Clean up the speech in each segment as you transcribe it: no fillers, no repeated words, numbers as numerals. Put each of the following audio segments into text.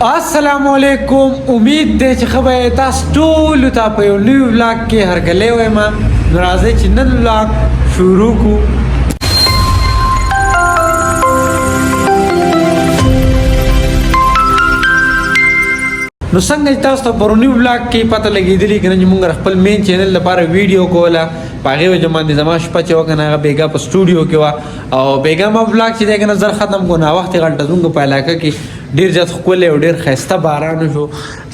अस्सलामुअलैकुम उम्मीद दे چې خبره تاسو ټول ته په یو نیو ولاګ کې هرګلې وایم نو راځي چې نن ولاګ شروع کو نو څنګه تاسو ته پرونی ولاګ کې پته لګېدلی کنه چې موږ خپل مین چینل لپاره ویډیو کوله پاغه وجه باندې زما شپه چې وکنه هغه بیګا په سټوډیو کې وا او بیګا ما ولاګ چې دغه نظر ختم کو نه وخت غلطه زونګ په علاقه کې ډیر ځات خپل او ډیر خسته باران شو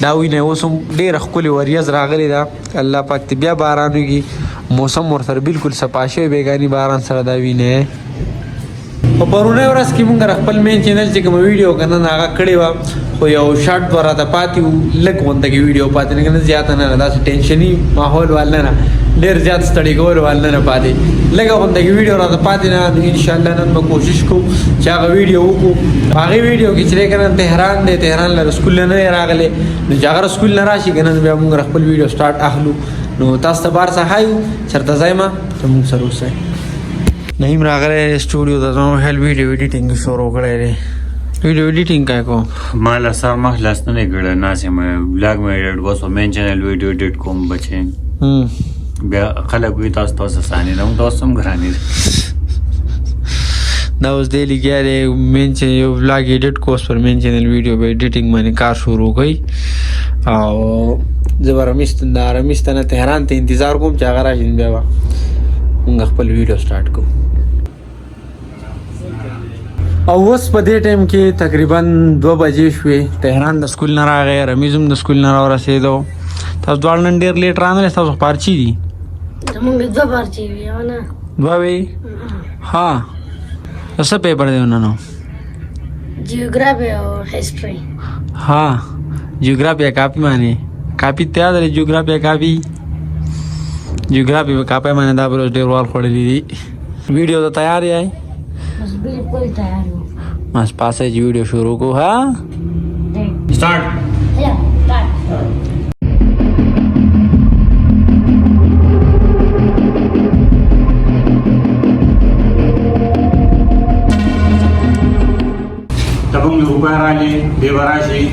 دا وینه اوسم ډیر خپل وریاز راغلی دا الله پاک ته بیا باران وږي موسم ورته بالکل سپاشه بیګانی باران سره دا وینه په پرونه ورځ کې موږ خپل مین چینل چې کوم ویډیو کنه هغه کړی و خو یو شارټ ورته د پاتې لګ وانته کې ویډیو پاتې نه زیات نه داسې ټینشنی ماحول ول نه ډیر زیات ستړي کول ول نه پاتې لګ وانته کې ویډیو راته پاتې نه ان شاء الله نن به کوشش کوم چې هغه ویډیو وکړو هغه ویډیو کې چې کنه تهران له سکول نه راغله نو چې هغه سکول نه راشي کنه بیا موږ خپل ویډیو سٹارټ اخلو نو تاسو ته بار صحایو چرته ځایما ته موږ سره اوسئ نیم راغله سټوډیو ته نو هل ویډیو ایډیټینګ شروع کړی ویډیو ایډیټینګ کا کو مال سر ما خلاص نه کړه ناسه مې بلاګ مې ایډیټ وسو مین چینل ویډیو ایډیټ کوم بچې بیا خلک وی تاسو ساني نو تاسو هم غراني دا اوس دی لګیاره مین چینل یو بلاګ ایډیټ کوس پر مین چینل ویډیو به ایډیټینګ باندې کار شروع کړي او زبرمستنه تهران ته انتظار کوم چې هغه راشي بیا موږ خپل ویډیو سٹارټ کوو او اوس په دې ټایم کې تقریبا 2 بجې شوې تهران د سکول نه راغی رمیزم د سکول نه راورسېدو تاسو دواړه نن ډېر لیټ رانغلې تاسو پارچي دي زموږ 2 پارچي وي او نه 2 وی ها څه پیپر دی نن جیوګرافي او هیستوري ها جیوګرافي کاپی معنی کاپی ته یاد لري جیوګرافي کاپی جیوګرافي په کاپی معنی دا بل ډېر وال خړلې دي ویډیو ته تیار یې بس بالکل تیار ہوں بس پاسه جی ویڈیو شروع کو ہاں سٹارټ یا سٹارټ تبون روپارالي دیوراشي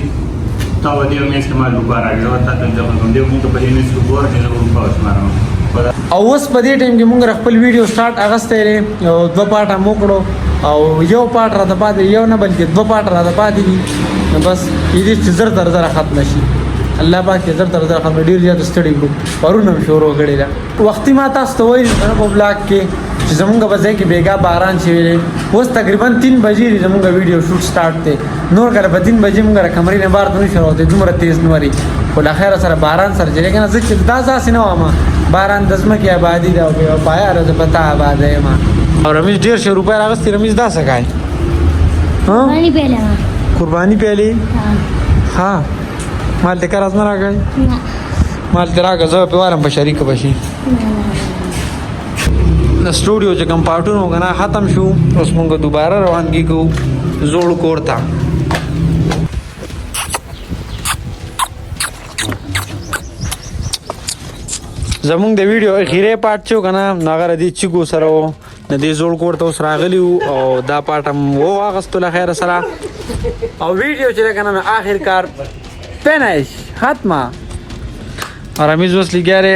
تا ودی مې استعمال روپارالي او تا ته کوم دی موږ په دې نه سپور نه روپاس مارو او اوس په دې ټایم کې موږ خپل ویډیو سٹارټ اغستې لري او 2 پارټه موکړو او یو پارټ را د پاتې یو نه بلکې 2 پارټ را د پاتې دي نو بس دې چې زر ختم شي الله پاک زر ختم ډیر زیات سټډي ګروپ پرونه شروع کړی دا وختي ما تاسو ته وایي په بلاګ کې چې زمونږ په ځای کې بیګا باران شوی دی اوس تقریبا 3 بجې زمونږ ویډیو شوټ سٹارټ دی نور کله په 3 بجې موږ کمرې نه بار ته شروع دی دومره تیز نوري خو له خیره سره باران سره چې کنه ځکه دا ځاسې نه وامه باران د ځمکې آبادي ده او پایا راځه پتا آباد یم او رمیز 150 روپۍ راغستې رمیز دا څه کوي قرباني پیله قرباني پیلې ها مال ته کار ازمه راغی مال ته راغی زه په وارم په شریک بشي د سټوډیو چې کوم پارټونو غنا ختم شو اوس موږ دوباره روان کیږو زوړ کوړتا زمونږ د ویډیو اخیری پارت چې کنه ناغره دي چې ګو سره و د دې زوړ کوړ ته اوس راغلی او دا پارت هم و واغستو له خیر سره او ویډیو چې کنه آخر کار فینیش ختمه رمیز اوس لګیاره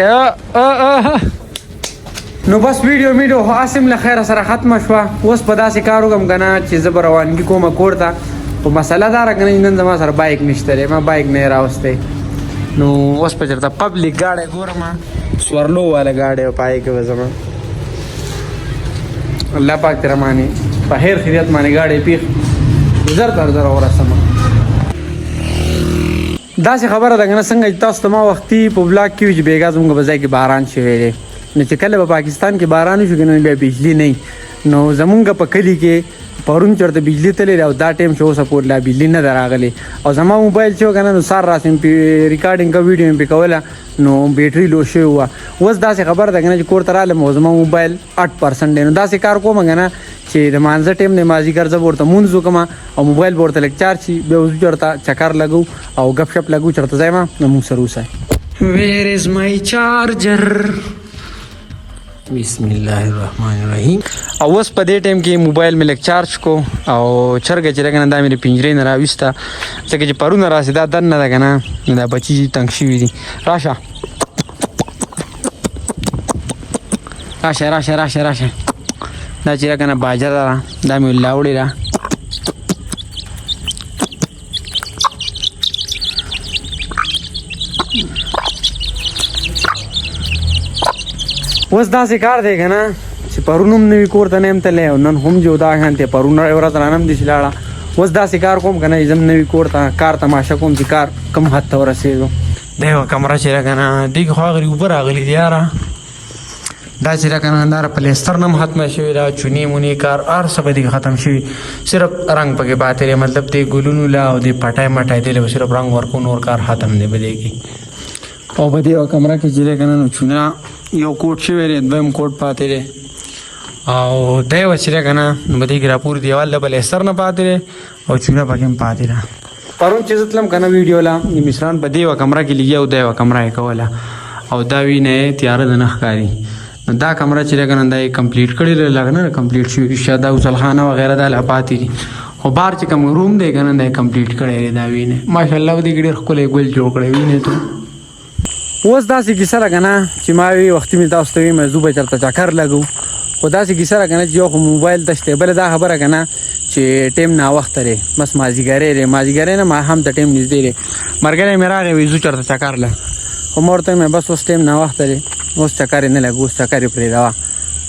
نو بس ویډیو حاسم له خیر سره ختمه شو اوس په داسې کار وکم کنه چې زه روانګي کومه کوړه او مسله دا راکنه نن زما سره بایک نشته ما بایک نه راوسته نو اوس په چرته پبلک گاډي ګورم سورلو والا گاډي پای کې وزما الله پاک تر مانی په هر خیریت مانی گاډي پیخ زر ورسم دا څه خبره ده کنه څنګه تاسو ته ما وختي په بلاک کې چې بیګا زموږ بځای کې باران شوی دی نو چې کله په پاکستان کې باران شو کنه بیا بجلی نه نو زمونږ په کلی کې پرون چرته بجلی تللی او دا ټیم شو سپورټ لا بجلی نه دراغلی او زما موبایل چې کنه نو سار راسم په ریکارډینګ کا ویډیو په کوله نو بیټری لو شو وا اوس دا څه خبره ده کنه چې کور تراله زما موبایل 8% دی نو دا څه کار کوم کنه چې د مانځه ټیم نه مازی ګرځه ورته مونږ وکما او موبایل ورته لیک چارج شي به اوس چرته چکر لګو او غپ شپ لګو چرته ځایم نو موږ سره وسه ویر از مای چارجر बिस्मिल्लाहिर्रहमानिर्रहीम. اوس په دې ټیم کې موبایل مې لک چارج کو او چرګ چې لګنه دا مې پنجرې نه راويستا ځکه چې پرونه راسي دا دنه ده کنه دا بچي تنگ شوی دي. راشه راشه راشه راشه راشه دا چې لګنه باجر دا مې لاوړی را اوس دا کار دی کنه چې پرونم نوی کور ته نیم تلې او نن هم جو دا غانته پرونه ورځ رانم دي شلاړه اوس دا کار کوم کنه زم نوی کور ته کار تماشا کوم چې کار کم حد ته ورسېږو دیو کمره چې کنه دیګ خو غری اوپر راغلی دی یاره دا چې کنه اندار پلستر نم ختم شوی دا چونی مونی کار ار سب دی ختم شوی صرف رنگ پکې باته مطلب دی ګلونو لا او دی پټای مټای دی صرف رنگ ورکو نور کار ختم دی بدیږي او بدیو کمره کې چې کنه نو چونه یو کوټ شوی دی دویم کوټ پاتې دی او دیو چې کنه بدیږي را پور دیوال له پلستر نه پاتې دی او چونه پکې پاتې دی پرون چې زتلم کنه ویډیو لا مثلا بدیو کمره کې لګي او دیو کمره کوله او دا وینه تیار د نخکاری دا کمره چې لګنه دا کمپلیټ کړی لګنه کمپلیټ شوی شاده او صلخانه وغیرہ د لپاتې دي خو بار چې کوم روم دی کنه دا کمپلیټ کړی دا وینه ماشاءالله دې ګډ خپل ګل جوړ کړی وینه ته اوس داسې کیسه لګنه چې ما وی وخت می تاسو ته مزو به چرته چکر لګو خو داسې کیسه لګنه چې یو موبایل دشته بل دا خبره کنه چې ټیم نا وخت لري بس مازیګره نه ما هم د ټیم نږدې لري مرګره مې راغی ویزو چرته چکر ل خو مرته مې بس اوس ټیم نا وخت لري اوس چکر نه لګو اوس چکر پرې دا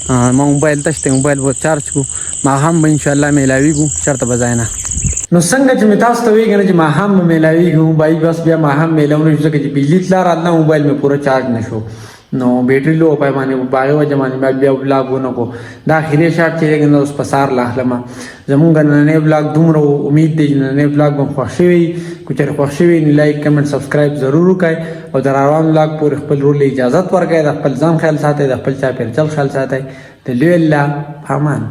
ما موبایل دشته موبایل و چارج کو ما هم ان شاء الله ملاویګو شرط بزاینه نو څنګه چې می تاسو ته ویګنه چې ما هم ملاویګو بای بس بیا ما هم ملاونه چې بجلی تلار الله موبایل مې پورا چارج نشو نو بیټری لو پای باندې باغ و جمانه مې بیا ولاګونه کو دا اخیری شارټ چې لګنه اوس پسار لاخلم زمونږ نن ولاګ دومره امید دی نن ولاګ به خوشوي کوچر خوشوي لایک کمنټ سبسکرایب ضرور وکړئ او د روان ولاګ پورې خپل رول اجازه ورکړئ د خپل ځان خیال ساتئ د خپل چا پر چل خیال ساتئ د لوی الله امان